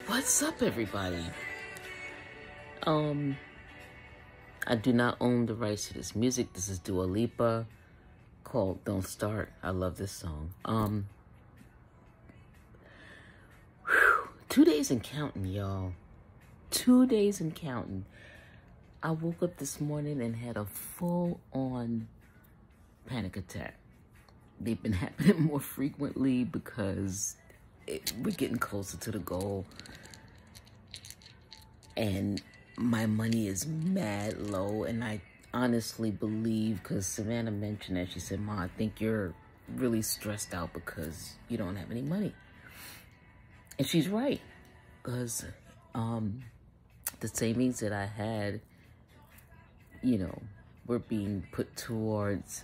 What's up, everybody? I do not own the rights to this music. This is Dua Lipa called Don't Start. I love this song. 2 days and counting, y'all. 2 days and counting. I woke up this morning and had a full-on panic attack. They've been happening more frequently because we're getting closer to the goal. And my money is mad low. And I honestly believe, because Savannah mentioned that, she said, "Ma, I think you're really stressed out because you don't have any money." And she's right. Because the savings that I had, were being put towards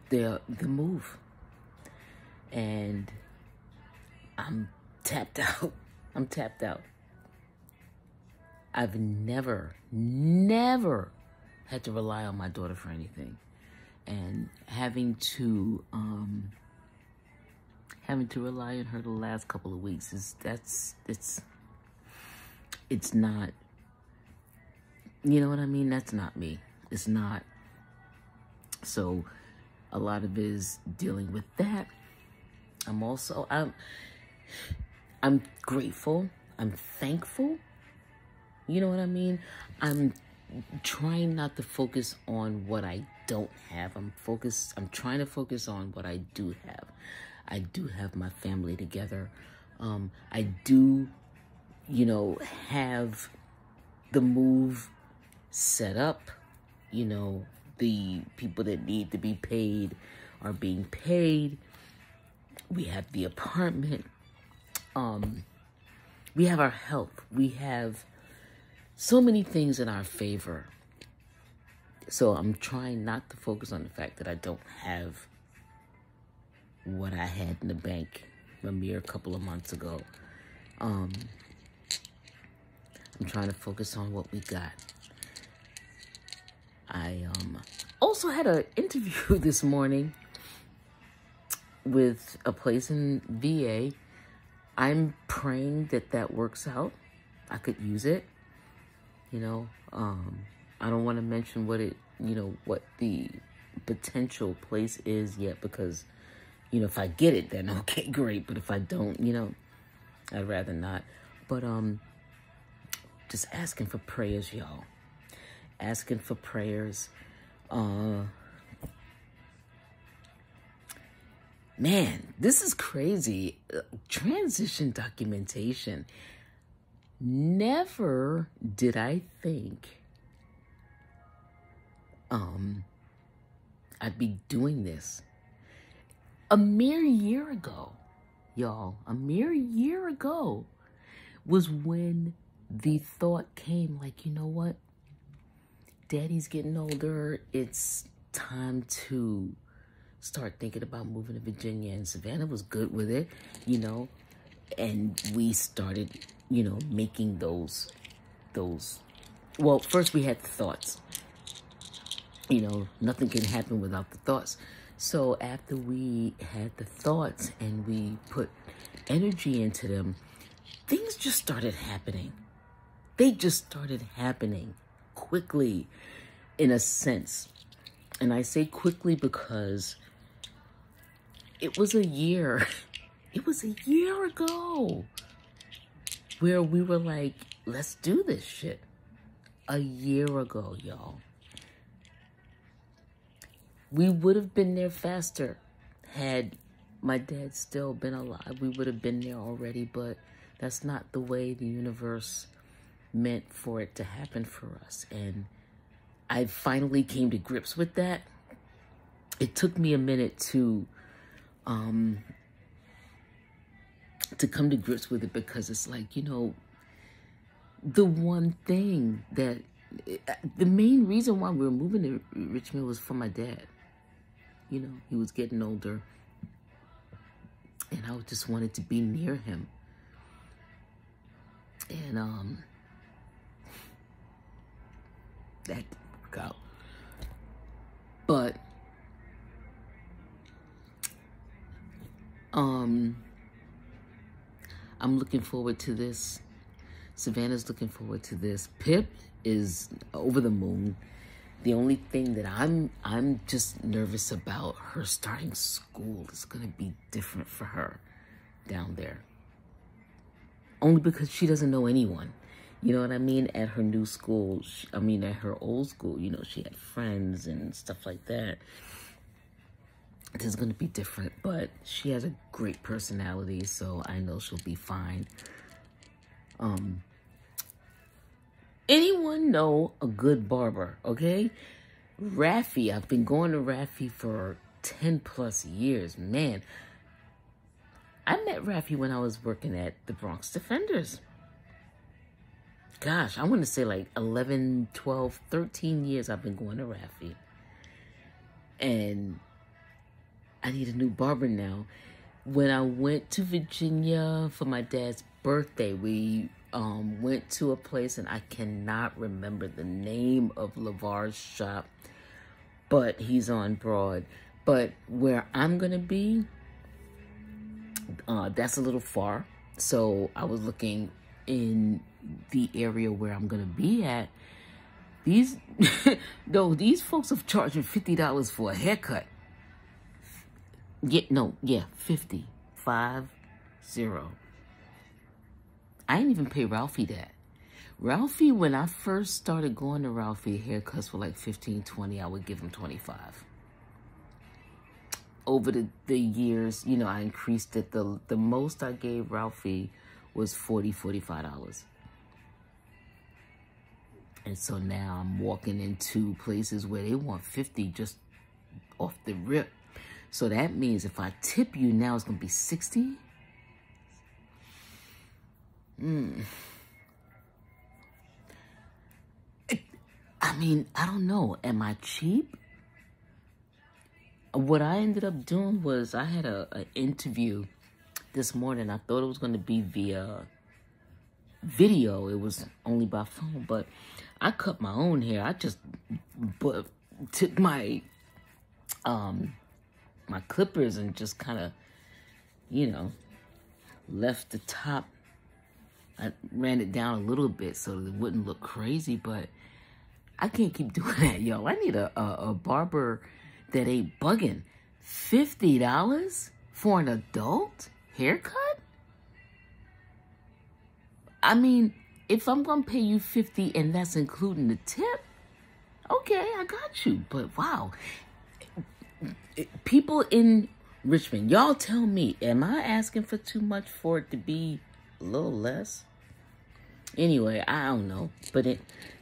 the move. And I'm tapped out. I'm tapped out. I've never had to rely on my daughter for anything. And having to rely on her the last couple of weeks it's not, you know what I mean? That's not me. It's not. So a lot of it is dealing with that. I'm grateful. I'm thankful. You know what I mean? I'm trying not to focus on what I don't have. I'm trying to focus on what I do have. I do have my family together. I do, have the move set up. The people that need to be paid are being paid. We have the apartment. We have our health. We have so many things in our favor. So I'm trying not to focus on the fact that I don't have what I had in the bank a mere couple of months ago. I'm trying to focus on what we got. I also had an interview this morning with a place in VA. I'm praying that works out. I could use it. I don't want to mention what the potential place is yet, because, if I get it, then okay, great. But if I don't, I'd rather not. But just asking for prayers, y'all. Asking for prayers. Man, this is crazy. Transition documentation. Never did I think I'd be doing this. A mere year ago, y'all, a mere year ago was when the thought came, like, you know what? Daddy's getting older. It's time to start thinking about moving to Virginia. And Savannah was good with it, and we started, making those, well, first we had the thoughts. Nothing can happen without the thoughts. So after we had the thoughts and we put energy into them, things just started happening. They just started happening quickly, in a sense. And I say quickly because it was a year ago where we were like, let's do this shit. A year ago, y'all. We would have been there faster had my dad still been alive. We would have been there already, but that's not the way the universe meant for it to happen for us. And I finally came to grips with that. It took me a minute to come to grips with it, because it's like, the one thing that, the main reason why we were moving to Richmond was for my dad. He was getting older, and I just wanted to be near him. And that didn't work out. But I'm looking forward to this. Savannah's looking forward to this. Pip is over the moon. The only thing that I'm just nervous about, her starting school is going to be different for her down there. Only because she doesn't know anyone. You know what I mean? At her new school, at her old school, you know, she had friends and stuff like that. This is going to be different, but she has a great personality, so I know she'll be fine. Anyone know a good barber, okay? Raffi, I've been going to Raffi for 10 plus years. Man, I met Raffi when I was working at the Bronx Defenders. Gosh, I want to say like 11, 12, 13 years I've been going to Raffi. And I need a new barber now. When I went to Virginia for my dad's birthday, we went to a place, and I cannot remember the name of LeVar's shop, but he's on Broad. But where I'm going to be, that's a little far. So I was looking in the area where I'm going to be at. These folks are charging $50 for a haircut. 50. 50. I didn't even pay Ralphie that. Ralphie, when I first started going to Ralphie, haircuts were like 15, 20. I would give him 25. Over the years, you know, I increased it. The most I gave Ralphie was $40, $45. And so now I'm walking into places where they want 50 just off the rip. So that means if I tip you now, it's going to be 60. I mean, I don't know. Am I cheap? What I ended up doing was I had an interview this morning. I thought it was going to be via video. It was only by phone, but I cut my own hair. I just took my my clippers and just kind of, you know, left the top. I ran it down a little bit so that it wouldn't look crazy, but I can't keep doing that, yo. I need a barber that ain't bugging. $50 for an adult haircut? I mean, if I'm going to pay you $50 and that's including the tip, okay, I got you. But wow, people in Richmond, y'all tell me, am I asking for too much for it to be a little less? Anyway, I don't know, but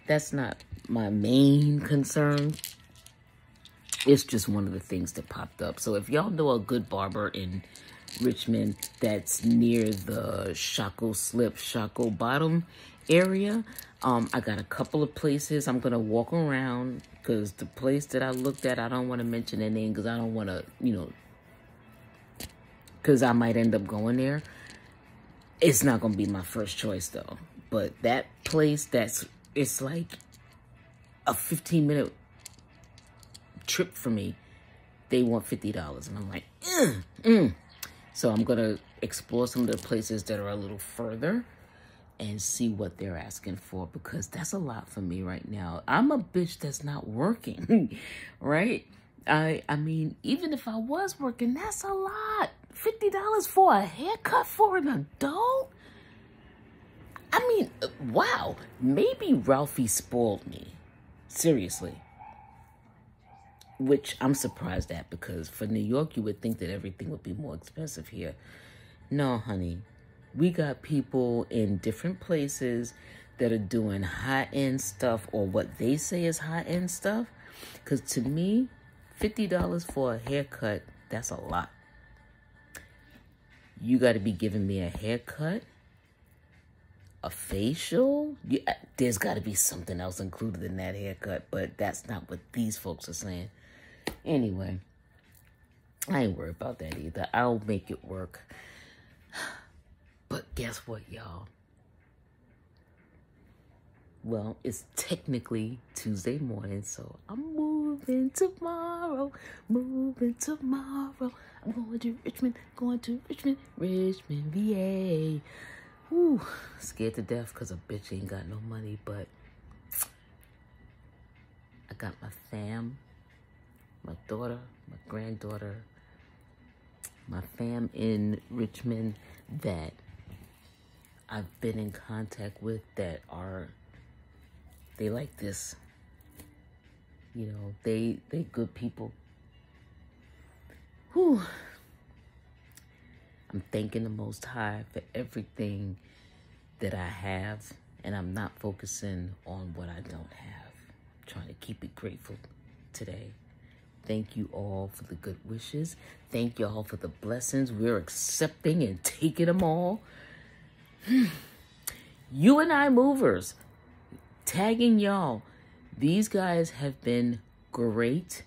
that's not my main concern. It's just one of the things that popped up. So if y'all know a good barber in Richmond that's near the Shockoe Slip, Shockoe Bottom area, I got a couple of places. I'm going to walk around because the place that I looked at, I don't want to mention their name because I don't want to, you know, because I might end up going there. It's not going to be my first choice though. But that place, it's like a 15-minute trip for me. They want $50. And I'm like, So I'm going to explore some of the places that are a little further and see what they're asking for, because that's a lot for me right now. I'm a bitch that's not working, right? I mean, even if I was working, that's a lot. $50 for a haircut for an adult? I mean, wow. Maybe Ralphie spoiled me. Seriously. Which I'm surprised at, because for New York, you would think that everything would be more expensive here. No, honey. We got people in different places that are doing high-end stuff, or what they say is high-end stuff. Because to me, $50 for a haircut, that's a lot. You got to be giving me a haircut, a facial. There's got to be something else included in that haircut, but that's not what these folks are saying. Anyway, I ain't worried about that either. I'll make it work. But guess what, y'all? Well, it's technically Tuesday morning, so I'm moving tomorrow, moving tomorrow. I'm going to Richmond, Richmond, VA. Whew, scared to death because a bitch ain't got no money, but I got my fam, my daughter, my granddaughter, my fam in Richmond that I've been in contact with that are, they like this. You know, they good people. Whew. I'm thanking the Most High for everything that I have, and I'm not focusing on what I don't have. I'm trying to keep it grateful today. Thank you all for the good wishes. Thank y'all for the blessings. We're accepting and taking them all. You and I movers, tagging y'all. These guys have been great.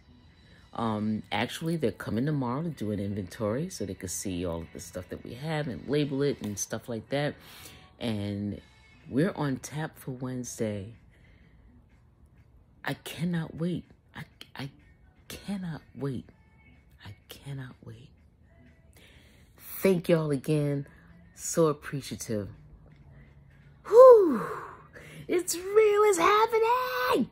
Actually, they're coming tomorrow to do an inventory so they can see all of the stuff that we have and label it and stuff like that. And we're on tap for Wednesday. I cannot wait. I cannot wait. I cannot wait. Thank y'all again. So appreciative. Whew. It's real. It's happening.